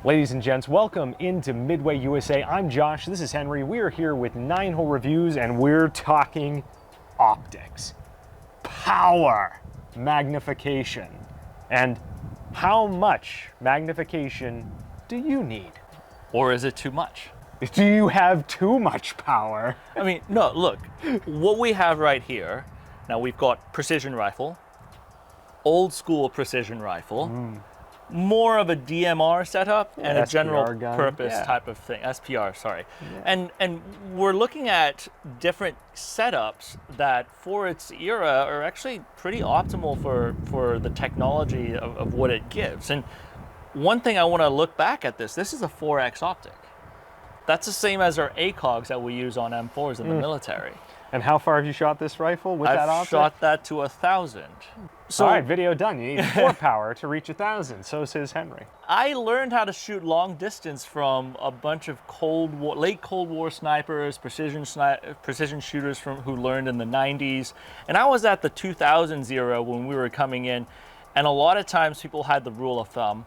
Ladies and gents, welcome into Midway USA. I'm Josh, this is Henry. We are here with 9-hole reviews and we're talking optics, power, magnification, and how much magnification do you need? Or is it too much? Do you have too much power? I mean, no, look, what we have right here, now we've got precision rifle, old school precision rifle, more of a DMR setup and a general gun. purpose type of thing, SPR, sorry. And we're looking at different setups that for its era are actually pretty optimal for the technology of what it gives. And one thing I want to look back at this is a 4X optic. That's the same as our ACOGs that we use on M4s in the military. And how far have you shot this rifle with that optic? I've shot that to 1,000. So, all right, video done. You need 4 power to reach 1,000. So says Henry. I learned how to shoot long distance from a bunch of late Cold War snipers, precision shooters who learned in the 90s. And I was at the 2000s era when we were coming in. And a lot of times people had the rule of thumb,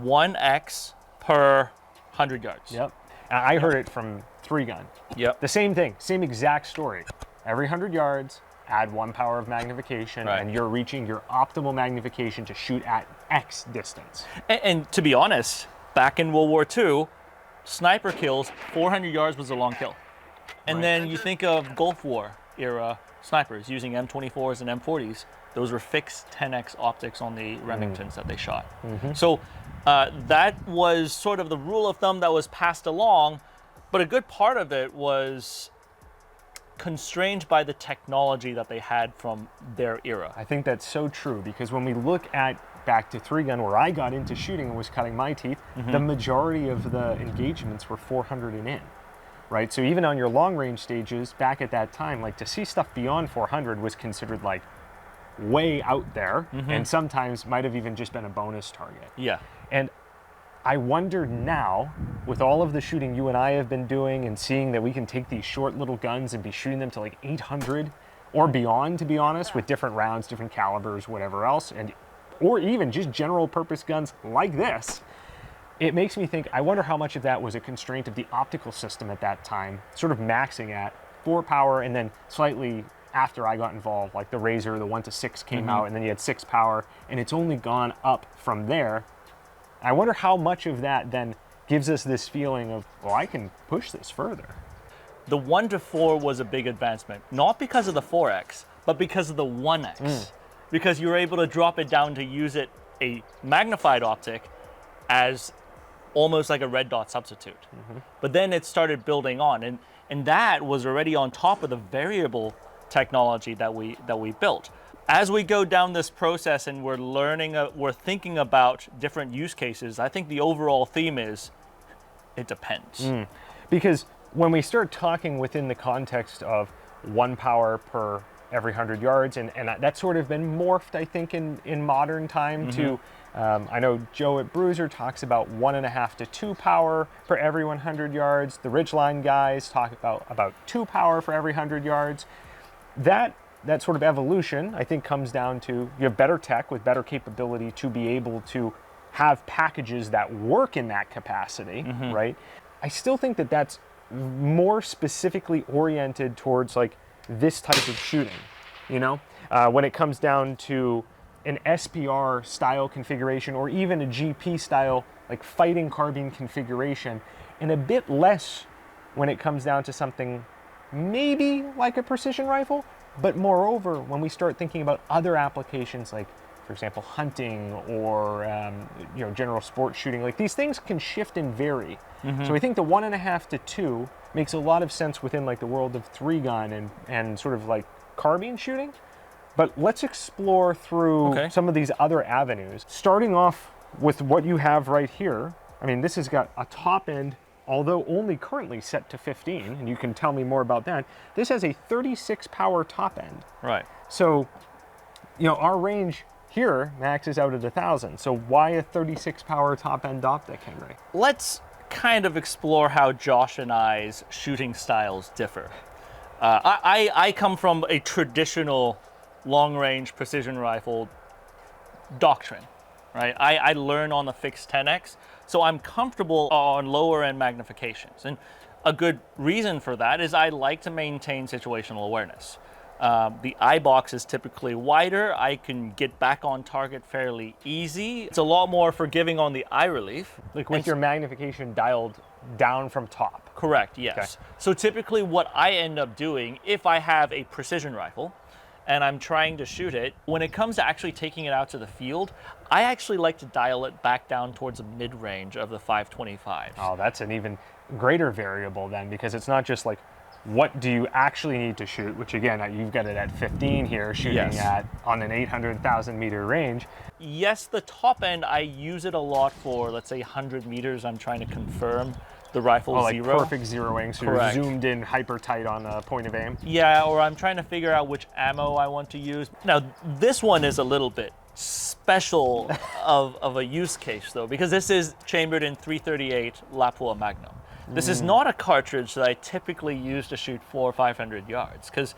1X per 100 yards. Yep. I heard it from 3-gun. Yep. The same thing, same exact story. Every 100 yards, add 1 power of magnification, and you're reaching your optimal magnification to shoot at X distance. And to be honest, back in World War II, sniper kills, 400 yards was a long kill. And then you think of Gulf War era snipers using M24s and M40s. Those were fixed 10X optics on the Remingtons that they shot. So that was sort of the rule of thumb that was passed along, but a good part of it was constrained by the technology that they had from their era. I think that's so true, because when we look at back to 3-gun, where I got into shooting and was cutting my teeth, the majority of the engagements were 400 and in, right? So even on your long range stages back at that time, like to see stuff beyond 400 was considered like way out there, and sometimes might have even just been a bonus target. Yeah. And I wonder now, with all of the shooting you and I have been doing and seeing that we can take these short little guns and be shooting them to like 800 or beyond, to be honest, with different rounds, different calibers, whatever else, or even just general purpose guns like this, it makes me think, I wonder how much of that was a constraint of the optical system at that time, sort of maxing at 4 power, and then slightly after I got involved, like the Razor, the 1-6 came out, and then you had 6 power, and it's only gone up from there. I wonder how much of that then gives us this feeling of, well, I can push this further. The 1-4 was a big advancement, not because of the 4X, but because of the 1X. Because you were able to drop it down to use a magnified optic as almost like a red dot substitute. But then it started building on, and that was already on top of the variable technology that we built. As we go down this process and we're thinking about different use cases, I think the overall theme is, it depends. Because when we start talking within the context of 1 power per every 100 yards, and that's sort of been morphed, I think, in modern time to, I know Joe at Bruiser talks about 1.5 to 2 power for every 100 yards. The Ridgeline guys talk about 2 power for every 100 yards. That sort of evolution, I think, comes down to you have better tech with better capability to be able to have packages that work in that capacity, right? I still think that that's more specifically oriented towards like this type of shooting, you know? When it comes down to an SPR style configuration or even a GP style, like fighting carbine configuration, and a bit less when it comes down to something maybe like a precision rifle. But moreover, when we start thinking about other applications, like, for example, hunting or general sports shooting, like these things can shift and vary. So I think the 1.5 to 2 makes a lot of sense within like the world of 3-gun and sort of like carbine shooting. But let's explore through some of these other avenues. Starting off with what you have right here. I mean, this has got a top end, although only currently set to 15, and you can tell me more about that. This has a 36 power top end. Right. So, our range here maxes out at 1,000. So why a 36 power top end optic, Henry? Let's kind of explore how Josh and I's shooting styles differ. I come from a traditional long-range precision rifle doctrine, right? I learned on the fixed 10X, So I'm comfortable on lower end magnifications. And a good reason for that is I like to maintain situational awareness. The eye box is typically wider. I can get back on target fairly easy. It's a lot more forgiving on the eye relief. Like with your magnification dialed down from top. Correct, yes. Okay. So typically what I end up doing, if I have a precision rifle and I'm trying to shoot it, when it comes to actually taking it out to the field, I actually like to dial it back down towards the mid-range of the 525. Oh, that's an even greater variable then, because it's not just like, what do you actually need to shoot, which again, you've got it at 15 here, shooting Yes. at on an 800,000 meter range. Yes, the top end, I use it a lot for, let's say, 100 meters. I'm trying to confirm the rifle Like zero. perfect zeroing, so Correct. you're zoomed in hyper tight on a point of aim. Yeah, or I'm trying to figure out which ammo I want to use. Now, this one is a little bit special of a use case, though, because this is chambered in 338 Lapua Magnum. This is not a cartridge that I typically use to shoot 400 or 500 yards, because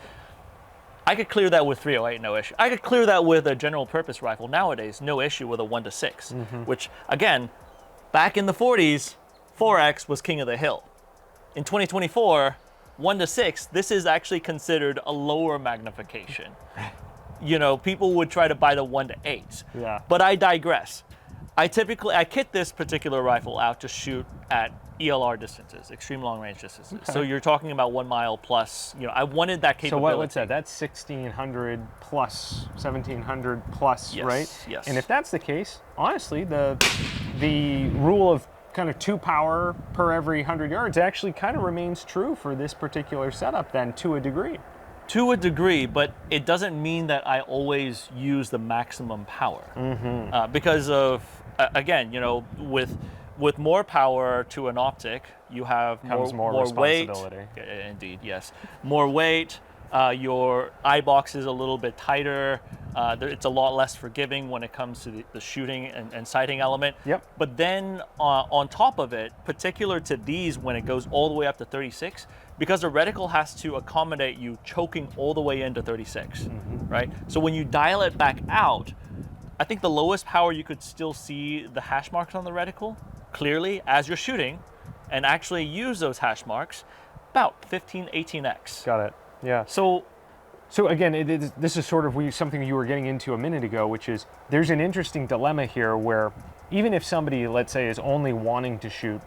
I could clear that with 308, no issue. I could clear that with a general purpose rifle nowadays, no issue with a 1:6, which, again, back in the 40s, 4X was king of the hill. In 2024, 1:6, this is actually considered a lower magnification. You know, people would try to buy the 1:8. Yeah. But I digress. I kit this particular rifle out to shoot at ELR distances, extreme long range distances. Okay. So you're talking about 1 mile plus. You know, I wanted that So capability. what's that? That's 1,600 plus, 1,700 plus, Yes, right? yes. And if that's the case, honestly, the rule of kind of 2 power per every 100 yards actually kind of remains true for this particular setup then, to a degree. To a degree, but it doesn't mean that I always use the maximum power. Because of, again, you know, with more power to an optic, you have Comes more weight. responsibility. Indeed, yes. More weight. Your eye box is a little bit tighter. It's a lot less forgiving when it comes to the shooting and sighting element. Yep. But then on top of it, particular to these, when it goes all the way up to 36, because the reticle has to accommodate you choking all the way into 36, right? So when you dial it back out, I think the lowest power you could still see the hash marks on the reticle clearly as you're shooting, and actually use those hash marks, about 15, 18x. Got it. Yeah. So again, this is sort of something you were getting into a minute ago, which is there's an interesting dilemma here where even if somebody, let's say, is only wanting to shoot,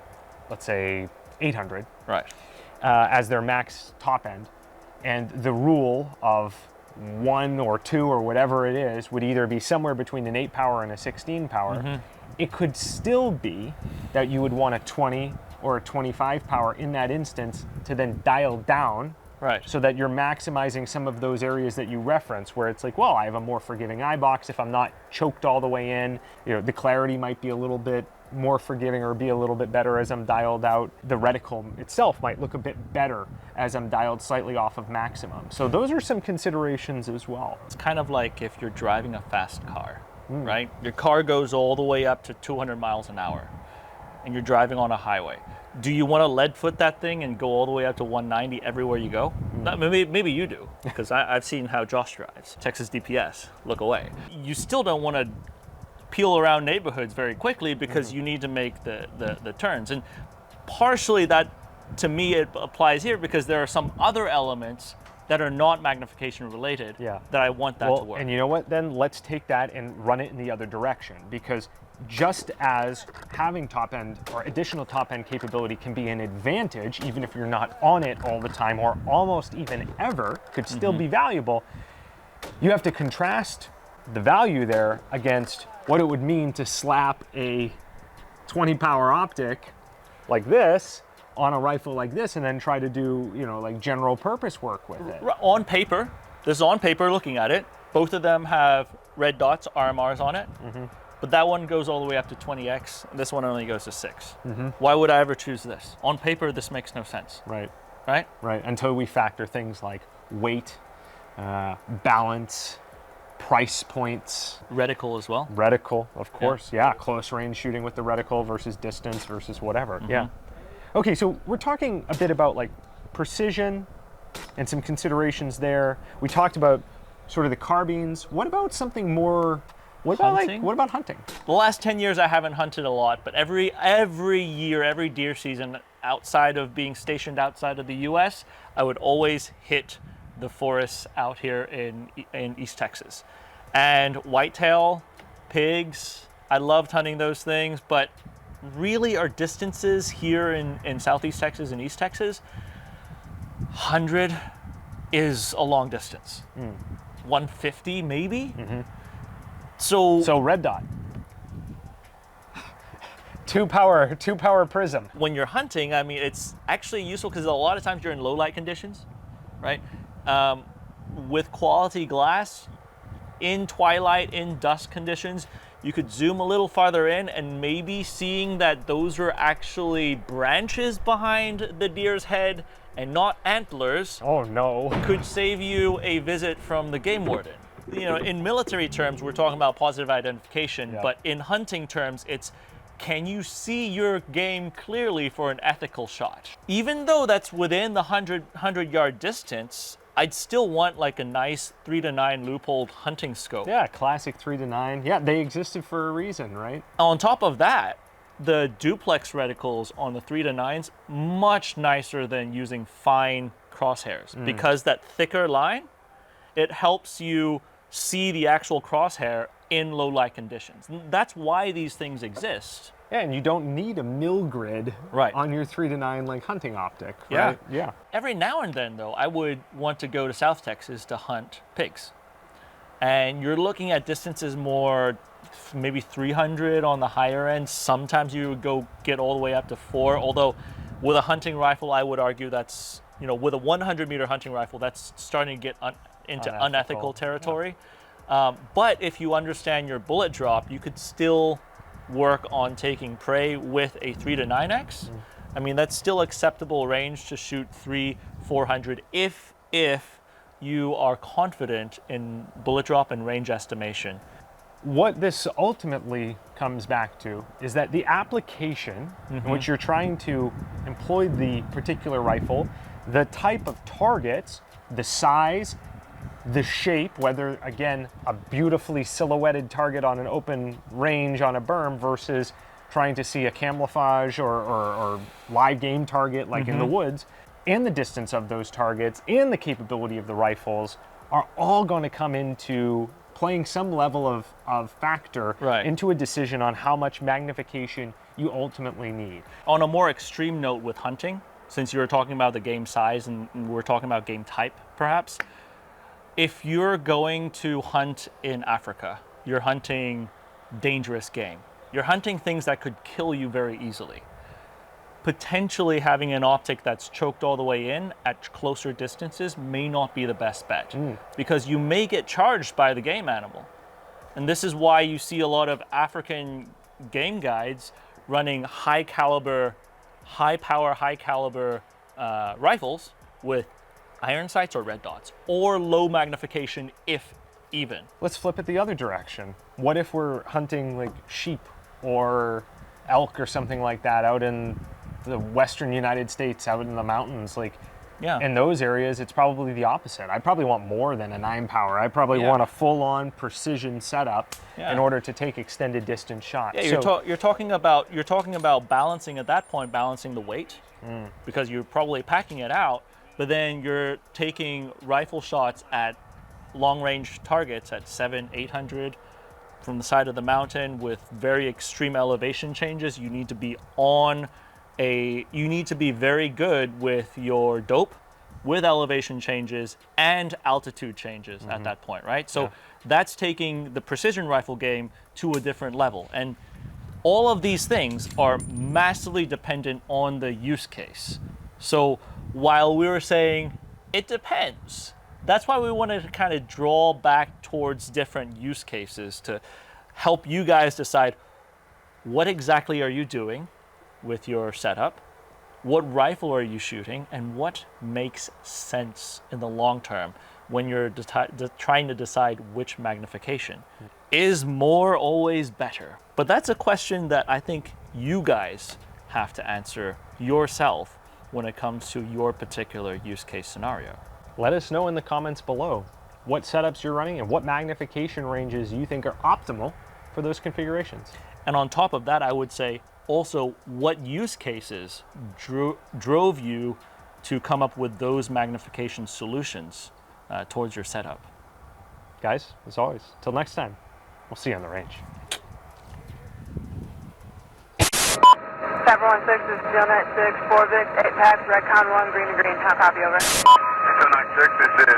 let's say, 800 right. As their max top end, and the rule of 1 or 2 or whatever it is would either be somewhere between an 8 power and a 16 power, it could still be that you would want a 20 or a 25 power in that instance to then dial down. Right. So that you're maximizing some of those areas that you reference where it's like, well, I have a more forgiving eye box. If I'm not choked all the way in, you know, the clarity might be a little bit more forgiving or be a little bit better as I'm dialed out. The reticle itself might look a bit better as I'm dialed slightly off of maximum. So those are some considerations as well. It's kind of like if you're driving a fast car, right? Your car goes all the way up to 200 miles an hour and you're driving on a highway. Do you want to lead foot that thing and go all the way up to 190 everywhere you go? Maybe you do, because I've seen how Josh drives. Texas DPS, look away. You still don't want to peel around neighborhoods very quickly because you need to make the turns. And partially that, to me, it applies here because there are some other elements that are not magnification related that I want that to work. And you know what, then let's take that and run it in the other direction, because just as having top end or additional top end capability can be an advantage, even if you're not on it all the time or almost even ever, could still be valuable, you have to contrast the value there against what it would mean to slap a 20 power optic like this on a rifle like this and then try to do, you know, like general purpose work with it. On paper, this is on paper looking at it, both of them have red dots, RMRs on it. But that one goes all the way up to 20x, and this one only goes to 6. Why would I ever choose this? On paper, this makes no sense. Right. Right? Right, until we factor things like weight, balance, price points. Reticle as well. Reticle, of course, yeah. Close range shooting with the reticle versus distance versus whatever, yeah. Okay, so we're talking a bit about like precision and some considerations there. We talked about sort of the carbines. What about something more What about Hunting? what about hunting? The last 10 years I haven't hunted a lot, but every year, every deer season, outside of being stationed outside of the US, I would always hit the forests out here in East Texas. And whitetail, pigs, I loved hunting those things, but really our distances here in Southeast Texas and East Texas, 100 is a long distance. 150 maybe? So red dot. two power prism. When you're hunting, I mean, it's actually useful because a lot of times you're in low light conditions, right? With quality glass, in twilight, in dusk conditions, you could zoom a little farther in and maybe seeing that those are actually branches behind the deer's head and not antlers Oh no. could save you a visit from the game warden. You know, in military terms, we're talking about positive identification, Yeah. but in hunting terms, it's can you see your game clearly for an ethical shot? Even though that's within the 100-yard distance, I'd still want like a nice 3 to 9 loophole hunting scope. Yeah, classic 3 to 9. Yeah, they existed for a reason, right? On top of that, the duplex reticles on the 3 to 9s, much nicer than using fine crosshairs because that thicker line, it helps you see the actual crosshair in low light conditions. That's why these things exist. Yeah, and you don't need a mill grid Right. on your 3 to 9 like hunting optic, Yeah. right? Yeah. Every now and then, though, I would want to go to South Texas to hunt pigs. And you're looking at distances more, maybe 300 on the higher end. Sometimes you would go get all the way up to 4. Although with a hunting rifle, I would argue that's, you know, with a 100-meter hunting rifle, that's starting to get into Unethical. unethical territory. But if you understand your bullet drop, you could still work on taking prey with a 3 to 9x. I mean, that's still acceptable range to shoot 300-400 if you are confident in bullet drop and range estimation. What this ultimately comes back to is that the application in which you're trying to employ the particular rifle, the type of targets, the size, the shape, whether, again, a beautifully silhouetted target on an open range on a berm versus trying to see a camouflage or live game target like in the woods, and the distance of those targets and the capability of the rifles are all going to come into playing some level of factor Right. into a decision on how much magnification you ultimately need. On a more extreme note with hunting, since you were talking about the game size and we're talking about game type, perhaps, if you're going to hunt in Africa, you're hunting dangerous game. You're hunting things that could kill you very easily. Potentially having an optic that's choked all the way in at closer distances may not be the best bet because you may get charged by the game animal. And this is why you see a lot of African game guides running high power, high caliber rifles with iron sights or red dots or low magnification if even. Let's flip it the other direction. What if we're hunting like sheep or elk or something like that out in the western United States, out in the mountains? Like, Yeah. in those areas, it's probably the opposite. I probably want more than a 9 power. I probably Yeah. want a full-on precision setup Yeah. in order to take extended distance shots. Yeah, So- you're talking about balancing at that point, balancing the weight because you're probably packing it out, but then you're taking rifle shots at long range targets at 700-800 from the side of the mountain with very extreme elevation changes. You need to be very good with your dope, with elevation changes and altitude changes at that point, right? So that's taking the precision rifle game to a different level. And all of these things are massively dependent on the use case. So while we were saying it depends, that's why we wanted to kind of draw back towards different use cases to help you guys decide what exactly are you doing with your setup, what rifle are you shooting, and what makes sense in the long term when you're trying to decide which magnification. Is more always better? But that's a question that I think you guys have to answer yourself when it comes to your particular use case scenario. Let us know in the comments below. what setups you're running and what magnification ranges you think are optimal for those configurations. And on top of that, I would say also what use cases drove you to come up with those magnification solutions towards your setup. Guys, as always, till next time, we'll see you on the range. 716, this is Steel 96, 4 Vic, 8 packs, Red Con 1, green to green. How copy, over? Steel 96, this is